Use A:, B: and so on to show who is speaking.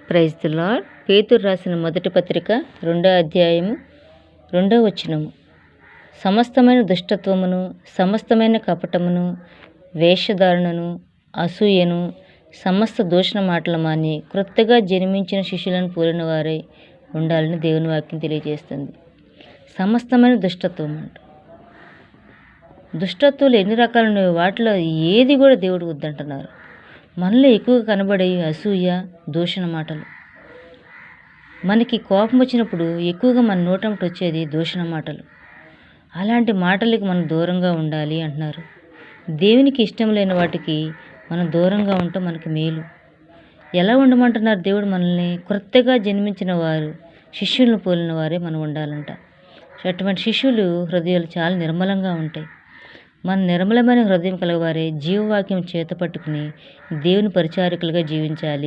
A: Praise the lord. పేతురు రాసిన మొదటి పత్రిక 2వ అధ్యాయము 2వ వచనము. సమస్తమైన దుష్టత్వమును, సమస్తమైన కపటమును, వేషధారణను, అసూయను, సమస్త దూషణ మాటలు మాని క్రొత్తగా జన్మించిన శిష్యులను పోలిన వారై ఉండాలని దేవుని వాక్యం తెలియజేస్తుంది. సమస్తమైన దుష్టత్వం అంట. దుష్టత్వాలు ఎన్ని రకాలు ఉన్నాయో వాటిలో ఏది కూడా దేవుడు వద్దంటున్నారు. మనలో ఎక్కువగా కనబడే అసూయ, దూషణ మాటలు. మనకి కోపం వచ్చినప్పుడు ఎక్కువగా మన నోటంట వచ్చేది దూషణ మాటలు. అలాంటి మాటలకి మనం దూరంగా ఉండాలి అంటున్నారు. దేవునికి ఇష్టం లేని వాటికి మనం దూరంగా ఉంటే మనకి మేలు. ఎలా ఉండమంటున్నారు దేవుడు మనల్ని? క్రొత్తగా జన్మించిన వారు, శిష్యులను పోలిన వారే మనం ఉండాలంట. అటువంటి శిష్యులు హృదయాలు చాలా నిర్మలంగా ఉంటాయి. మన నిర్మలమైన హృదయం కలవారే జీవవాక్యం చేత పట్టుకుని దేవుని పరిచారకులుగా జీవించాలి.